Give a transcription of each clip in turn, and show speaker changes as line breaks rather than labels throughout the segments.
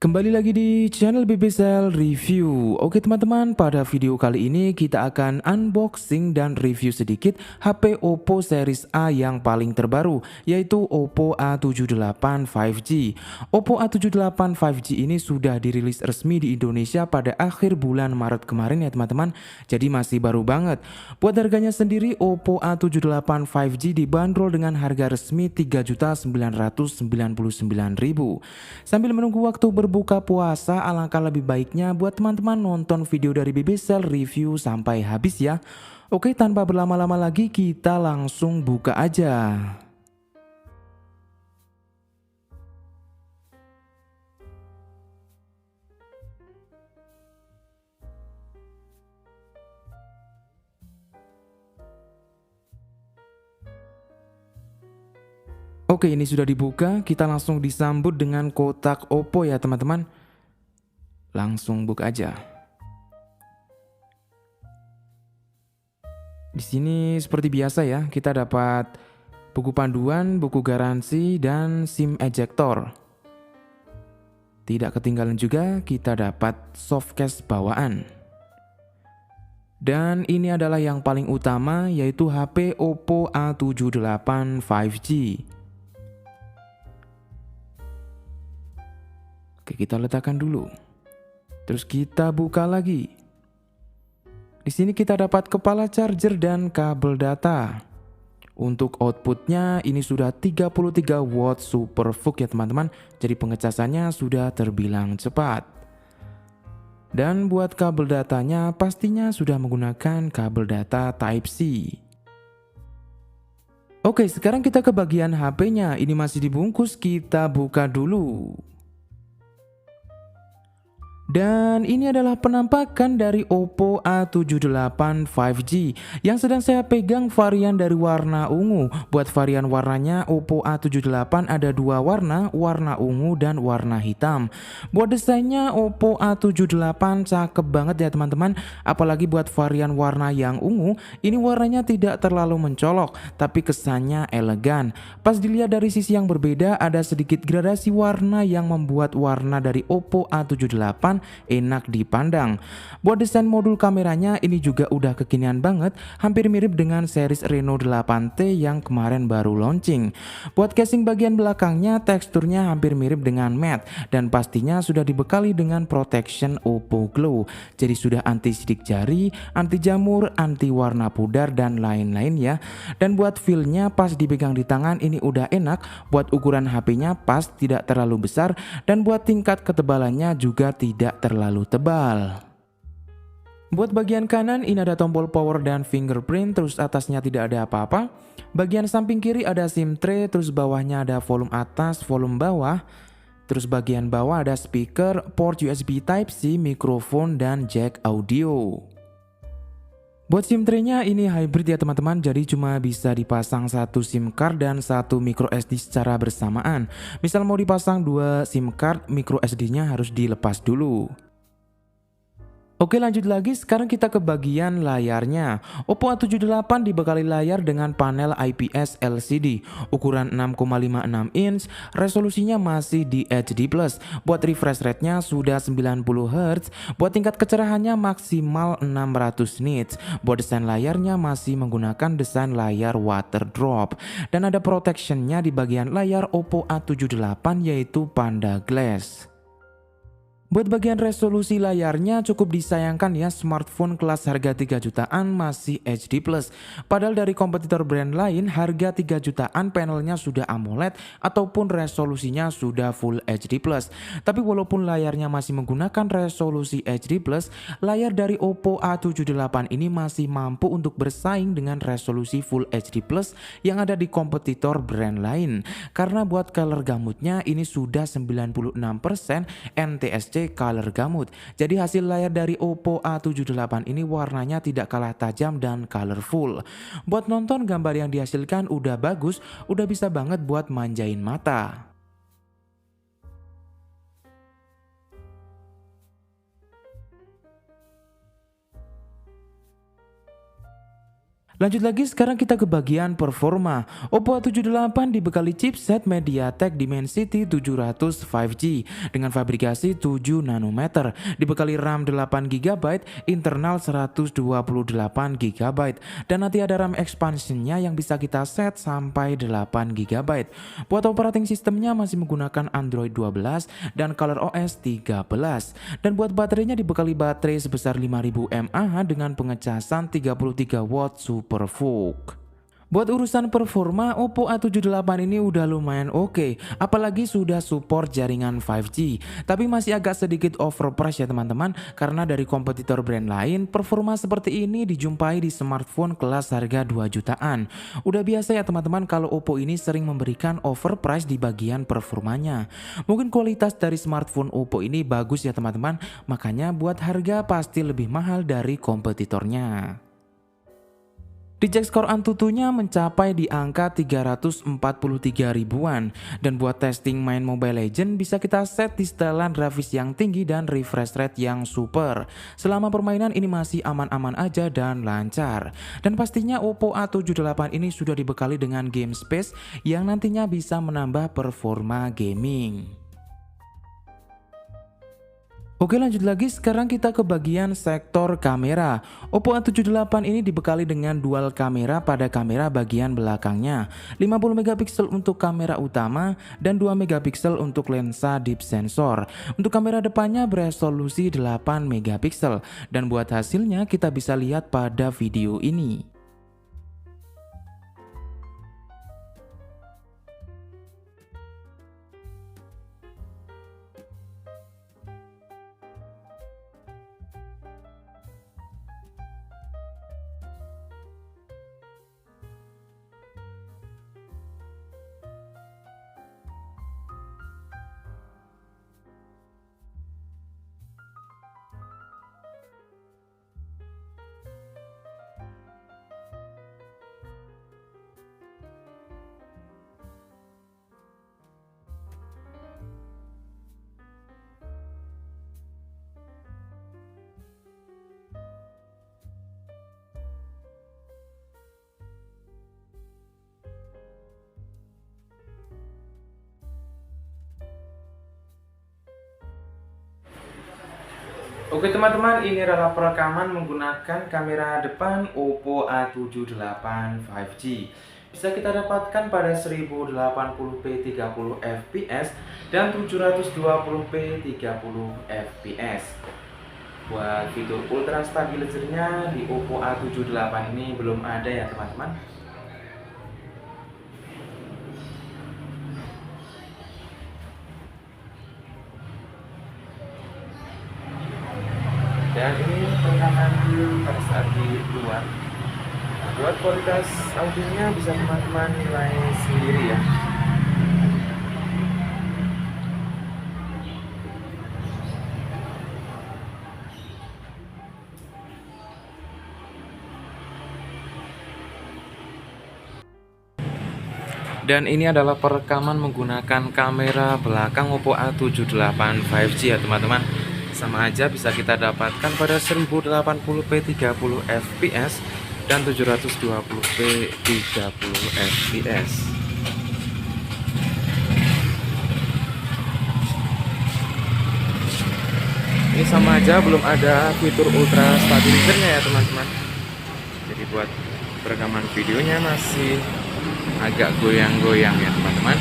Kembali lagi di channel BBSL Review. Oke teman-teman, pada video kali ini kita akan unboxing dan review sedikit HP Oppo series A yang paling terbaru, yaitu Oppo A78 5G. Oppo A78 5G ini sudah dirilis resmi di Indonesia pada akhir bulan Maret kemarin ya teman-teman, jadi masih baru banget. Buat harganya sendiri, Oppo A78 5G dibanderol dengan harga resmi Rp3.999.000. Sambil menunggu waktu berbuka puasa, alangkah lebih baiknya buat teman-teman nonton video dari BBSL Review sampai habis ya. Oke, tanpa berlama-lama lagi kita langsung buka aja. Oke, ini sudah dibuka, kita langsung disambut dengan kotak Oppo ya teman-teman. Langsung buka aja. Di sini seperti biasa ya, kita dapat buku panduan, buku garansi, dan SIM ejector. Tidak ketinggalan juga kita dapat softcase bawaan. Dan ini adalah yang paling utama, yaitu HP Oppo A78 5G. Oke, kita letakkan dulu. Terus kita buka lagi. Di sini kita dapat kepala charger dan kabel data. Untuk outputnya ini sudah 33 watt SuperVOOC ya teman-teman. Jadi pengecasannya sudah terbilang cepat. Dan buat kabel datanya pastinya sudah menggunakan kabel data Type-C. Oke, sekarang kita ke bagian HP-nya. Ini masih dibungkus, kita buka dulu. Dan ini adalah penampakan dari Oppo A78 5G yang sedang saya pegang varian dari warna ungu. Buat varian warnanya Oppo A78 ada dua warna, warna ungu dan warna hitam. Buat desainnya Oppo A78 cakep banget ya teman-teman. Apalagi buat varian warna yang ungu, ini warnanya tidak terlalu mencolok, tapi kesannya elegan. Pas dilihat dari sisi yang berbeda, ada sedikit gradasi warna yang membuat warna dari Oppo A78 enak dipandang. Buat desain modul kameranya ini juga udah kekinian banget, hampir mirip dengan series Reno 8T yang kemarin baru launching. Buat casing bagian belakangnya teksturnya hampir mirip dengan matte dan pastinya sudah dibekali dengan protection Oppo Glow. Jadi sudah anti sidik jari, anti jamur, anti warna pudar dan lain-lain ya. Dan buat feel-nya pas dipegang di tangan ini udah enak, buat ukuran HP-nya pas tidak terlalu besar dan buat tingkat ketebalannya juga tidak terlalu tebal. Buat bagian kanan ini ada tombol power dan fingerprint, terus atasnya tidak ada apa-apa. Bagian samping kiri ada SIM tray, terus bawahnya ada volume atas, volume bawah. Terus bagian bawah ada speaker, port USB Type-C, mikrofon, dan jack audio. Buat SIM tray-nya ini hybrid ya teman-teman, jadi cuma bisa dipasang satu SIM card dan satu micro SD secara bersamaan. Misal mau dipasang dua SIM card, micro SD-nya harus dilepas dulu. Oke, lanjut lagi, sekarang kita ke bagian layarnya. Oppo A78 dibekali layar dengan panel IPS LCD ukuran 6,56 inch, resolusinya masih di HD+. Buat refresh rate-nya sudah 90 Hz, buat tingkat kecerahannya maksimal 600 nits. Buat desain layarnya masih menggunakan desain layar water drop dan ada protection-nya di bagian layar Oppo A78 yaitu Panda Glass. Buat bagian resolusi layarnya cukup disayangkan ya, smartphone kelas harga 3 jutaan masih HD+. Padahal dari kompetitor brand lain harga 3 jutaan panelnya sudah AMOLED ataupun resolusinya sudah Full HD+. Tapi walaupun layarnya masih menggunakan resolusi HD+, layar dari Oppo A78 ini masih mampu untuk bersaing dengan resolusi Full HD+ yang ada di kompetitor brand lain. Karena buat color gamutnya ini sudah 96% NTSC color gamut. Jadi hasil layar dari Oppo A78 ini warnanya tidak kalah tajam dan colorful. Buat nonton gambar yang dihasilkan udah bagus, udah bisa banget buat manjain mata. Lanjut lagi, sekarang kita ke bagian performa. Oppo A78 dibekali chipset MediaTek Dimensity 700 5G dengan fabrikasi 7 nanometer, dibekali RAM 8 GB, internal 128 GB, dan nanti ada RAM expansionnya yang bisa kita set sampai 8 GB. Buat operating sistemnya masih menggunakan Android 12 dan ColorOS 13. Dan buat baterainya dibekali baterai sebesar 5000 mAh dengan pengecasan 33 watt Supervolt. Buat urusan performa, Oppo A78 ini udah lumayan oke, apalagi sudah support jaringan 5G. Tapi masih agak sedikit overpriced ya teman-teman, karena dari kompetitor brand lain, performa seperti ini dijumpai di smartphone kelas harga 2 jutaan. Udah biasa ya teman-teman kalau Oppo ini sering memberikan overprice di bagian performanya. Mungkin kualitas dari smartphone Oppo ini bagus ya teman-teman, makanya buat harga pasti lebih mahal dari kompetitornya. Dicek skor Antutunya mencapai di angka 343 ribuan, dan buat testing main Mobile Legends bisa kita set di setelan grafis yang tinggi dan refresh rate yang super. Selama permainan ini masih aman-aman aja dan lancar. Dan pastinya Oppo A78 ini sudah dibekali dengan game space yang nantinya bisa menambah performa gaming. Oke, lanjut lagi, sekarang kita ke bagian sektor kamera. Oppo A78 ini dibekali dengan dual kamera pada kamera bagian belakangnya, 50 megapiksel untuk kamera utama dan 2 megapiksel untuk lensa deep sensor. Untuk kamera depannya beresolusi 8 megapiksel, dan buat hasilnya kita bisa lihat pada video ini. Oke teman-teman, ini adalah perekaman menggunakan kamera depan Oppo A78 5G. Bisa kita dapatkan pada 1080p 30 fps dan 720p 30 fps. Buat fitur ultra stabilizer-nya di Oppo A78 ini belum ada ya teman-teman. Dan ini perekaman pada saat di luar. Buat kualitas audionya bisa teman-teman nilai sendiri ya. Dan ini adalah perekaman menggunakan kamera belakang Oppo A78 5G ya teman-teman. Sama aja bisa kita dapatkan pada 1080p 30 fps dan 720p 30 fps. Ini sama aja belum ada fitur ultra stabilizernya ya teman-teman. Jadi buat perekaman videonya masih agak goyang-goyang ya teman-teman.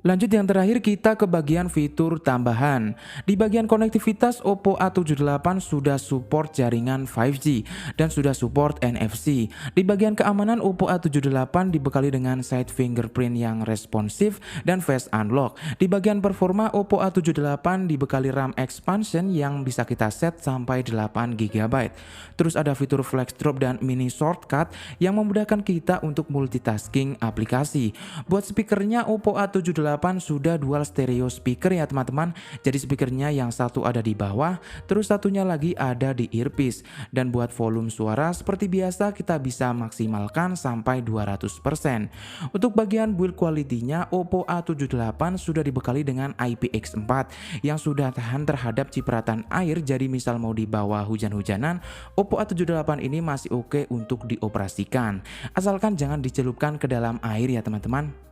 Lanjut yang terakhir, kita ke bagian fitur tambahan. Di bagian konektivitas, Oppo A78 sudah support jaringan 5G dan sudah support NFC. Di bagian keamanan, Oppo A78 dibekali dengan side fingerprint yang responsif dan face unlock. Di bagian performa, Oppo A78 dibekali RAM expansion yang bisa kita set sampai 8 GB. Terus ada fitur flex drop dan mini shortcut yang memudahkan kita untuk multitasking aplikasi. Buat speakernya, Oppo A78 A7 sudah dual stereo speaker ya teman-teman. Jadi speakernya yang satu ada di bawah, terus satunya lagi ada di earpiece. Dan buat volume suara seperti biasa kita bisa maksimalkan sampai 200%. Untuk bagian build quality-nya, Oppo A78 sudah dibekali dengan IPX4 yang sudah tahan terhadap cipratan air. Jadi misal mau dibawa hujan-hujanan, Oppo A78 ini masih oke untuk dioperasikan. Asalkan jangan dicelupkan ke dalam air ya teman-teman.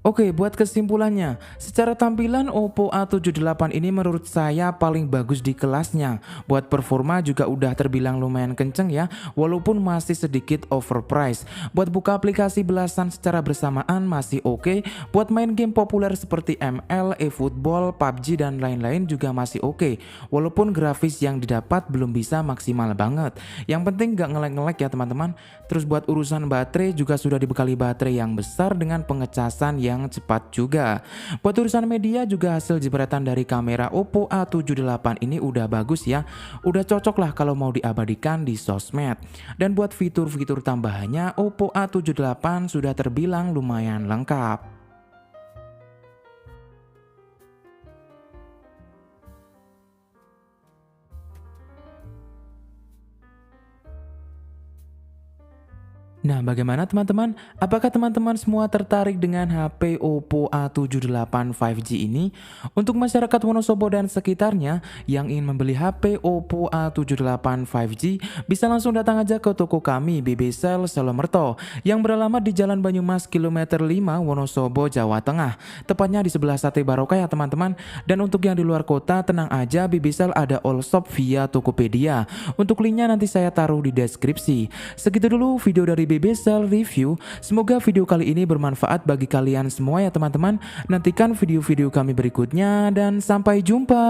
Oke, buat kesimpulannya, secara tampilan Oppo A78 ini menurut saya paling bagus di kelasnya. Buat performa juga udah terbilang lumayan kenceng ya, walaupun masih sedikit overpriced. Buat buka aplikasi belasan secara bersamaan masih oke. Buat main game populer seperti ML, eFootball, PUBG dan lain-lain juga masih oke. Walaupun grafis yang didapat belum bisa maksimal banget. Yang penting gak nge-lag ya teman-teman. Terus buat urusan baterai juga sudah dibekali baterai yang besar dengan pengecasan yang cepat juga. Buat urusan media juga hasil jepretan dari kamera Oppo A78 ini udah bagus ya. Udah cocok lah kalau mau diabadikan di sosmed. Dan buat fitur-fitur tambahannya Oppo A78 sudah terbilang lumayan lengkap. Nah, bagaimana teman-teman? Apakah teman-teman semua tertarik dengan HP Oppo A78 5G ini? Untuk masyarakat Wonosobo dan sekitarnya yang ingin membeli HP Oppo A78 5G, bisa langsung datang aja ke toko kami BBCell Solomerto yang beralamat di Jalan Banyumas kilometer 5 Wonosobo, Jawa Tengah. Tepatnya di sebelah Sate Barokah ya teman-teman. Dan untuk yang di luar kota, tenang aja, BBCell ada all shop via Tokopedia. Untuk linknya nanti saya taruh di deskripsi. Segitu dulu video dari BBCell Review. Semoga video kali ini bermanfaat bagi kalian semua ya teman-teman. Nantikan video-video kami berikutnya dan sampai jumpa.